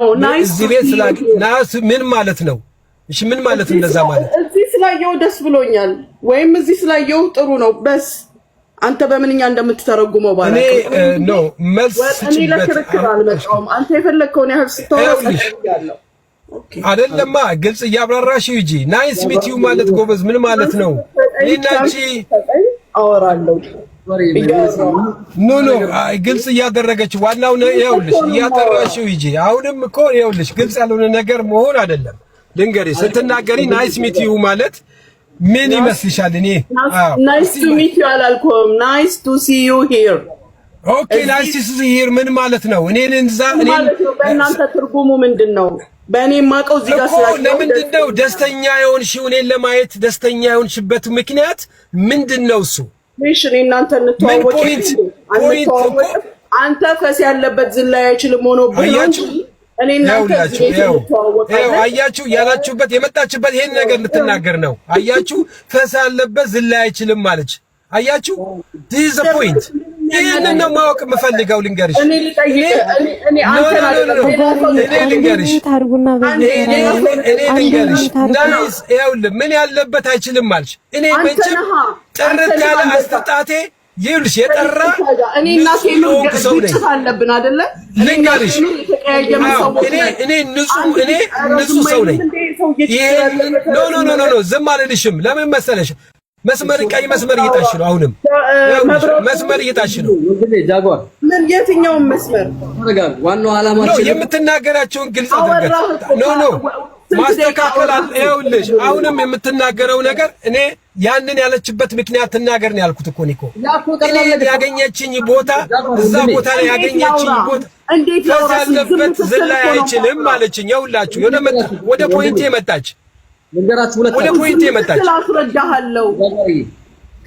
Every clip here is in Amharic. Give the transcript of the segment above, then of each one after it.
እዚህ ቤት ናስ ምን ማለት ነው? እሺ ምን ማለት እንደዛ ማለት? እዚህ ስላየው ደስ ብሎኛል ወይም እዚህ ስላየው ጥሩ ነው። በስ አንተ በምንኛ እንደምትተረጉመው ባላ ኖ መልስ ስጭበት። አንተ የፈለከውን ያህል ስትተረጉም ያለው አይደለማ ግልጽ እያብራራሽ ይጂ ናይስ ሚት ዩ ማለት ጎበዝ ምን ማለት ነው? እኛቺ አወራለሁ ኖ ግልጽ እያደረገች ዋናው ነው። ይኸውልሽ እያጠራሽው ይጂ አሁንም እኮ ይኸውልሽ ግልጽ ያልሆነ ነገር መሆን አይደለም። ልንገሪ ስትናገሪ ናይስ ሚት ዩ ማለት ምን ይመስልሻል? እኔ ናይስ ቱ ሚት ዩ አላልኩም። ናይስ ቱ ሲ ዩ ሂር። ኦኬ ናይስ ቱ ሲ ሂር ምን ማለት ነው? እኔን እንዛ እኔ በእናንተ ትርጉሙ ምንድነው? በእኔ ማቀው እዚህ ጋር ስላችሁ ለምንድን ነው ደስተኛ የሆንሽው? እኔን ለማየት ደስተኛ የሆንሽበት ምክንያት ምንድነው? እሱ እሺ እኔ እናንተ እንተዋወቅ አንተ ፈስ ያለበት ዝላይ አይችልም ሆኖ ብላችሁ እኔ እናንተ አያችሁ ያላችሁበት የመጣችበት ይሄን ነገር ልትናገር ነው። አያችሁ ፈስ ያለበት ዝላይ አይችልም ማለች። አያችሁ this is the point። ይሄንን ነው ማወቅ የምፈልገው። ልንገርሽ እኔ ልንገርሽ ናይስ ይኸውልህ ምን ያለበት አይችልም አልሽ። እኔ መቼም ጥርት ያለ አስተጣቴ ይኸውልሽ የጠራ እኔ እናቴ ነው ግጭት አለብን አይደለ? ልንገርሽ እኔ ንጹህ ሰው ነኝ። ኖ ዝም አልልሽም። ለምን መሰለሽ መስመር ቀይ መስመር እየጣሽ ነው። አሁንም መስመር እየጣሽ ነው። ጃጓር ምን የትኛውን መስመር ተረጋጋ። ዋናው ዓላማችን የምትናገራቸውን ግልጽ አድርገህ ኖ ማስተካከል አለ። ይኸውልሽ አሁንም የምትናገረው ነገር እኔ ያንን ያለችበት ምክንያት ትናገር ነው ያልኩት እኮ ኒኮ። እኔ ያገኘችኝ ቦታ እዛ ቦታ ላይ ያገኘችኝ ቦታ እንዴት ያለበት ዝላይ አይችልም ማለችኝ። ይኸውላችሁ ወደ ፖይንቴ መጣች። ነገራችሁ ወደ ፖይንቴ መጣች። ስላስረዳሃለሁ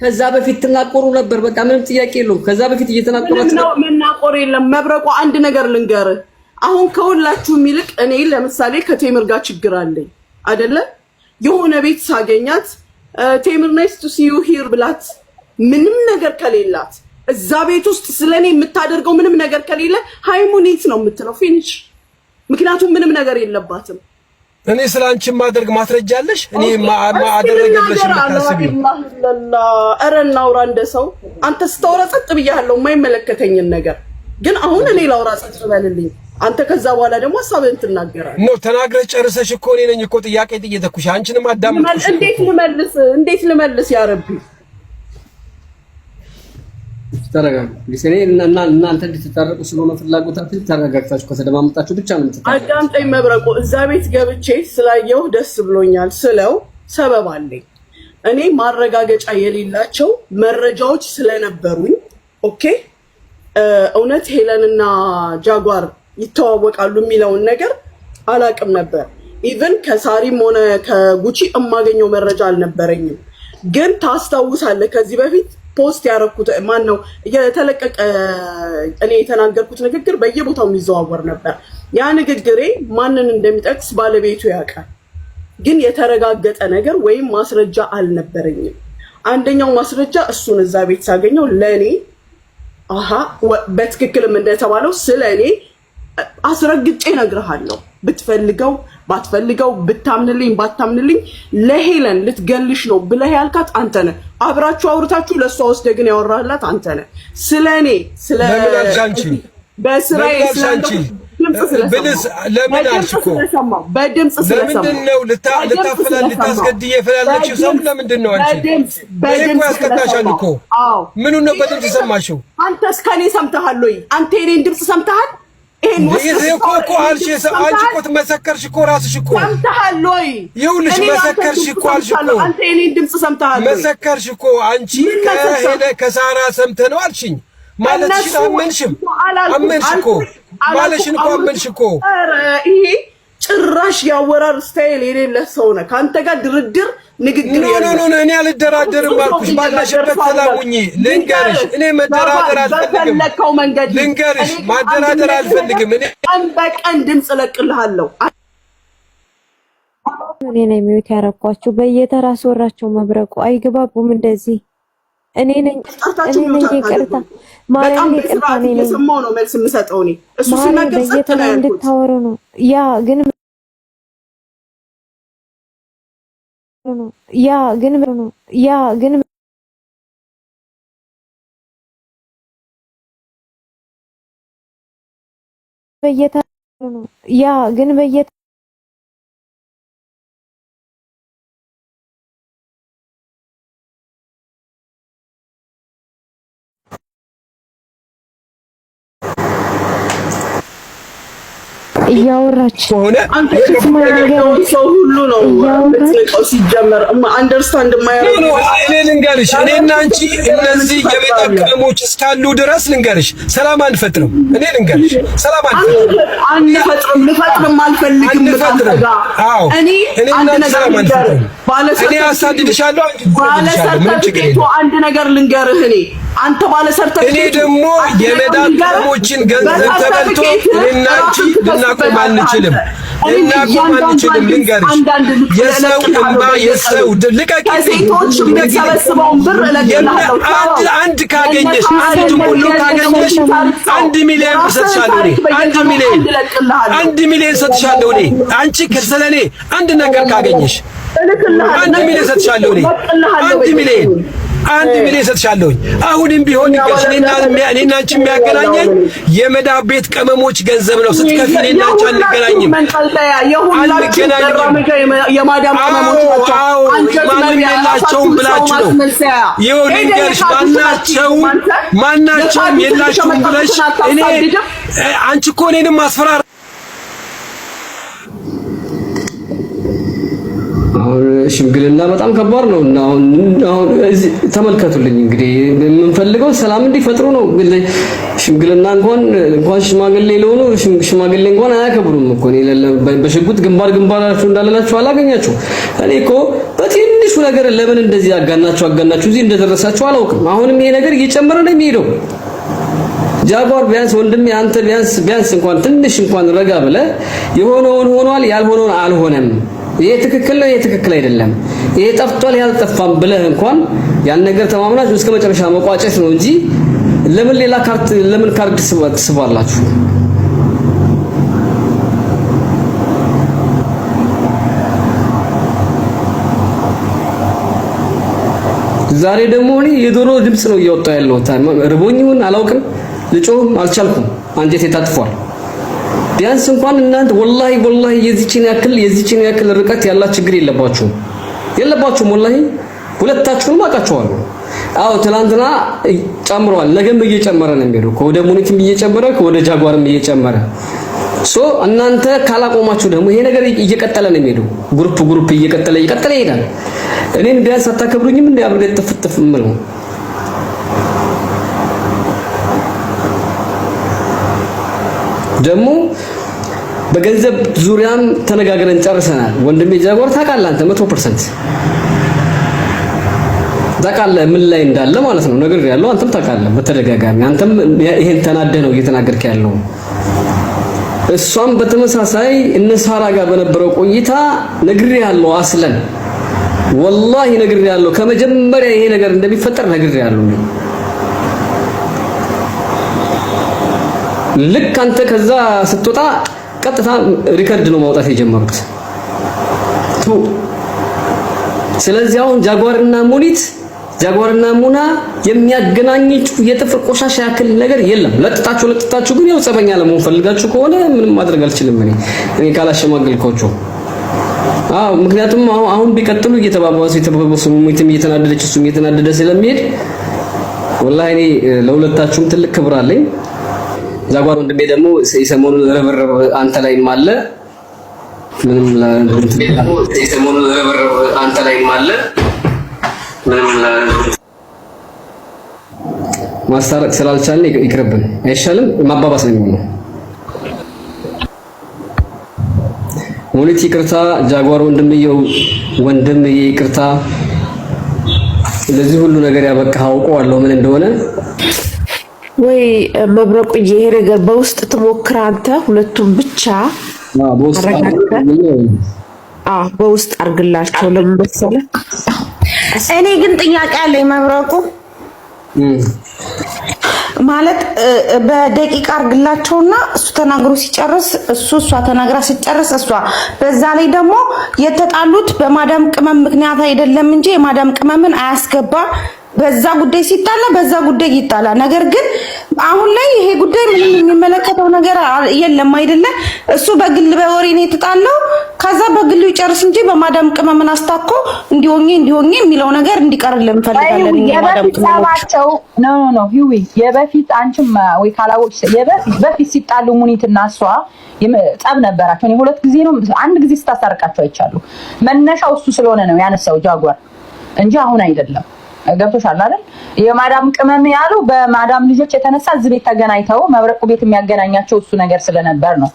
ከዛ በፊት ትናቆሩ ነበር። በቃ ምንም ጥያቄ የለውም። ከዛ በፊት እየተናቆራችሁ ነው። መናቆር የለም። መብረቁ አንድ ነገር ልንገርህ። አሁን ከሁላችሁም ይልቅ እኔ ለምሳሌ ከቴምር ጋር ችግር አለኝ አይደለ? የሆነ ቤት ሳገኛት ቴምር ናይስ ቱ ሲ ዩ ሂር ብላት ምንም ነገር ከሌላት እዛ ቤት ውስጥ ስለኔ የምታደርገው ምንም ነገር ከሌለ ሃይሙኒት ነው የምትለው ፊኒሽ። ምክንያቱም ምንም ነገር የለባትም። እኔ ስላንቺ ማድረግ ማስረጃለሽ? እኔ ማአደረገልሽ የምታስቢው ኧረ እናውራ እንደ ሰው። አንተ ስታወራ ጸጥ ብያለሁ የማይመለከተኝን ነገር። ግን አሁን እኔ ላውራ ጸጥ በልልኝ። አንተ ከዛ በኋላ ደግሞ ሐሳብህን ትናገራለህ። ኖ ተናግረሽ ጨርሰሽ እኮ እኔ ነኝ እኮ ጥያቄ ጥየተኩሽ። አንቺንም አዳምጥኩሽ። እንዴት ልመልስ ያ ረቢ? ተረጋጋ። ሊሰኔ እናንተ እንድትታረቁ ስለሆነ ፍላጎታችሁ ተረጋግታችሁ ከተደማመጣችሁ ብቻ ነው የምትታረቁ። አዳምጠኝ መብረቁ። እዛ ቤት ገብቼ ስላየሁ ደስ ብሎኛል ስለው ሰበብ አለኝ። እኔ ማረጋገጫ የሌላቸው መረጃዎች ስለነበሩኝ ኦኬ እውነት ሄለንና ጃጓር ይተዋወቃሉ የሚለውን ነገር አላቅም ነበር። ኢቭን ከሳሪም ሆነ ከጉቺ የማገኘው መረጃ አልነበረኝም። ግን ታስታውሳለህ ከዚህ በፊት ፖስት ያረኩት ማን ነው የተለቀቀ እኔ የተናገርኩት ንግግር በየቦታው የሚዘዋወር ነበር። ያ ንግግሬ ማንን እንደሚጠቅስ ባለቤቱ ያውቃል። ግን የተረጋገጠ ነገር ወይም ማስረጃ አልነበረኝም። አንደኛው ማስረጃ እሱን እዛ ቤት ሳገኘው ለኔ በትክክልም እንደተባለው ስለኔ አስረግጬ እነግርሃለሁ። ብትፈልገው ባትፈልገው ብታምንልኝ ባታምንልኝ ለሄለን ልትገልሽ ነው ብለህ ያልካት አንተ ነህ። አብራችሁ አውርታችሁ ለሷ ወስደህ ግን ያወራህላት አንተ ነህ። ስለኔ በስራዬ ብልስ ለምን አልሽኮ በድምጽ ስለሰማሁ ለምንድን ነው ልታስገድይ የፈላለችው ሰው ለምንድን ነው አንቺ በድምጽ ያስቀጣሻል እኮ ምኑ ነው በድምጽ ሰማሽው? አንተስ ከኔ ሰምተሃል ወይ? አንተ የኔን ድምጽ ሰምተሃል? ይሄን እኮ አንቺ እኮ መሰከርሽ እኮ ራስሽ እኮ ሰምተሃል ወይ? ይኸውልሽ መሰከርሽ እኮ አልሽ እኮ አንተ የኔን ድምጽ ሰምተሃል ወይ? መሰከርሽ እኮ አንቺ ከሳራ ሰምተህ ነው አልሽኝ ማለትሽ አመንሽም አመንሽ እኮ ማለሽን እኮ አመንሽ እኮ። ኧረ ይሄ ጭራሽ ያወራር ስታይል የሌለ ሰው ነህ። ካንተ ጋር ድርድር ንግግር ኖ እኔ አልደራደርም አልኩሽ። ባለሽበት ሰላሙኝ። ልንገርሽ እኔ መደራደር አልፈልግም። ልንገርሽ ማደራደር አልፈልግም። እኔ ቀን በቀን ድምጽ እለቅልሃለሁ። እኔ ነኝ የሚዩት ያረኳችሁ በየተራ አስወራቸው። መብረቁ አይግባቡም እንደዚህ እኔ ነኝ ይቅርታ በጣም በስርዓት እየሰማሁ ነው መልስ የምሰጠው እኔ እሱ ሲናገር ሰጥተና እንድታወሩ ነው ያ ግን በየታ እያወራች ሆነ ሰው ሁሉ ነው ለጥቆ ሲጀመር አንደርስታንድ ማይረግ ነው። እኔ ልንገርሽ እኔና አንቺ እነዚህ የቤት አቅሞች እስካሉ ድረስ ልንገርሽ ሰላም አንፈጥርም። እኔ ልንገርሽ ሰላም አንፈጥርም ልፈጥርም አልፈልግም። አዎ እኔና ሰላም አንፈጥርም። እኔ አሳድድሻለሁ አንድ ነገር ልንገርህ እኔ አንተ ባለ ሰርተፊኬት እኔ ደግሞ የመዳብ ቅመሞችን ገንዘብ ተበልቶ እኔና አንቺ ልናቆም አንችልም። ልንገርሽ የሰው እንባ የሰው ልቀቂ ሰበስበውን ብር እለቅልሃለሁ። አንድ ካገኘሽ አንድ ሙሉ ካገኘሽ 1 ሚሊዮን ሰጥሻለሁ እኔ 1 ሚሊዮን ሰጥሻለሁ እኔ አንቺ ስለኔ አንድ ነገር ካገኘሽ 1 ሚሊዮን ሰጥሻለሁ እኔ 1 ሚሊዮን ሰጥሻለሁ። አሁንም ቢሆን ይገሽ እኔና አንቺ የሚያገናኘኝ የመዳብ ቤት ቅመሞች ገንዘብ ነው። ስትከፊ እኔና አንቺ አንገናኝም። የማዳም ቅመሞች ናቸው። ማንም የላቸውም ብላችሁ ነው። ይኸው ልንገርሽ ማናቸውም የላቸውም ብለሽ እኔ አንቺ እኮ እኔንም ማስፈራራ ሽምግልና በጣም ከባድ ነው እና አሁን ተመልከቱልኝ እንግዲህ የምንፈልገው ሰላም እንዲፈጥሩ ነው። ሽምግልና እንኳን ሽማግሌ ለሆኑ ሽማግሌ እንኳን አያከብሩም እኮ በሽጉጥ ግንባራችሁ እንዳለላችሁ አላገኛችሁ። እኔ እኮ በትንሹ ነገር ለምን እንደዚህ አጋናችሁ እዚህ እንደደረሳችሁ አላውቅም። አሁንም ይሄ ነገር እየጨመረ ነው የሚሄደው። ጃጓር ቢያንስ ወንድሜ አንተ ቢያንስ እንኳን ትንሽ እንኳን ረጋ ብለህ የሆነውን ሆኗል ያልሆነውን አልሆነም ይሄ ትክክል ነው ይሄ ትክክል አይደለም ይሄ ጠፍቷል ያልጠፋም ብለህ እንኳን ያን ነገር ተማምናችሁ እስከ መጨረሻ መቋጨት ነው እንጂ ለምን ሌላ ካርድ ትስባላችሁ? ዛሬ ደግሞ እኔ የዶሮ ድምጽ ነው እያወጣው ያለው ርቦኝ ይሁን አላውቅም ልጮህም አልቻልኩም አንጀቴ ታጥፏል። ቢያንስ እንኳን እናንተ ወላሂ የዚችን ያክል ርቀት ያላችሁ ችግር የለባችሁም ወላሂ ሁለታችሁንም አውቃችኋለሁ። አዎ ትላንትና ጨምሯል ነገም እየጨመረ ነው የሚሄደው ከወደ ሙኒትም እየጨመረ ከወደ ጃጓርም እየጨመረ እናንተ ካላቆማችሁ ደግሞ ይሄ ነገር እየቀጠለ ነው የሚሄደው ግሩፕ እየቀጠለ ይሄዳል። እኔን ቢያንስ አታከብሩኝም እንዴ አብሬ ጥፍጥፍ ምለው ደግሞ በገንዘብ ዙሪያም ተነጋግረን ጨርሰናል። ወንድሜ ጃጓር ታውቃለህ አንተ 100% ታውቃለህ ምን ላይ እንዳለ ማለት ነው ነገር ያለው አንተም ታውቃለህ በተደጋጋሚ አንተም ይሄን ተናደህ ነው እየተናገርክ ያለው። እሷም በተመሳሳይ እነሳራ ጋር በነበረው ቆይታ ነግሬያለሁ አስለን ወላሂ ነግሬያለሁ ከመጀመሪያ ይሄ ነገር እንደሚፈጠር ነግሬያለሁ። ልክ አንተ ከዛ ስትወጣ ቀጥታ ሪከርድ ነው ማውጣት የጀመሩት። ስለዚህ አሁን ጃጓርና ሙና የሚያገናኝችሁ የጥፍር ቆሻሻ ያክል ነገር የለም። ለጥጣችሁ ግን ያው ጸበኛ ለመሆን ፈልጋችሁ ከሆነ ምንም ማድረግ አልችልም እኔ ካላሸማገልኳችሁ። ምክንያቱም አሁን ቢቀጥሉ እየተባባሱ ሙኒትም እየተናደደች እሱም እየተናደደ ስለሚሄድ ወላሂ እኔ ለሁለታችሁም ትልቅ ክብር አለኝ። ጃጓር ወንድሜ ደግሞ የሰሞኑን ረብረብ አንተ ላይም አለ ምንም የሰሞኑን ረብረብ አንተ ላይም አለ ምንም ማስታረቅ ስላልቻልን ይቅርብን አይሻልም? ማባባስ ነው የሚሆነው። ሙኒት ይቅርታ፣ ጃጓር ወንድምዬ ይቅርታ። ለዚህ ሁሉ ነገር ያበቃህ አውቀዋለሁ ምን እንደሆነ ወይ መብረቁ ይሄ ነገር በውስጥ ትሞክር አንተ ሁለቱም ብቻ በውስጥ አርግላቸው ለምን መሰለህ። እኔ ግን ጥያቄ አለኝ መብረቁ ማለት በደቂቃ አርግላቸውና እሱ ተናግሮ ሲጨርስ እሷ ተናግራ ሲጨርስ እሷ በዛ ላይ ደግሞ የተጣሉት በማዳም ቅመም ምክንያት አይደለም እንጂ የማዳም ቅመምን አያስገባ በዛ ጉዳይ ሲጣላ በዛ ጉዳይ ይጣላ። ነገር ግን አሁን ላይ ይሄ ጉዳይ ምንም የሚመለከተው ነገር የለም አይደለ? እሱ በግል በወሬ ነው የተጣለው። ከዛ በግሉ ይጨርስ እንጂ በማዳም ቅመምን አስታኮ እንዲሆኝ የሚለው ነገር እንዲቀርልን እንፈልጋለን። የማዳም ቅመማቸው ኖ ሂዊ የበፊት አንቺም ወይ ካላዎች በፊት ሲጣሉ ሙኒትና እሷ ጠብ ነበራቸው። እኔ ሁለት ጊዜ ነው አንድ ጊዜ ስታስታርቃቸው አይቻሉ። መነሻው እሱ ስለሆነ ነው ያነሳው ጃጓር እንጂ አሁን አይደለም። ገብቶሻል አይደል? የማዳም ቅመም ያሉ በማዳም ልጆች የተነሳ እዚህ ቤት ተገናኝተው መብረቁ ቤት የሚያገናኛቸው እሱ ነገር ስለነበር ነው።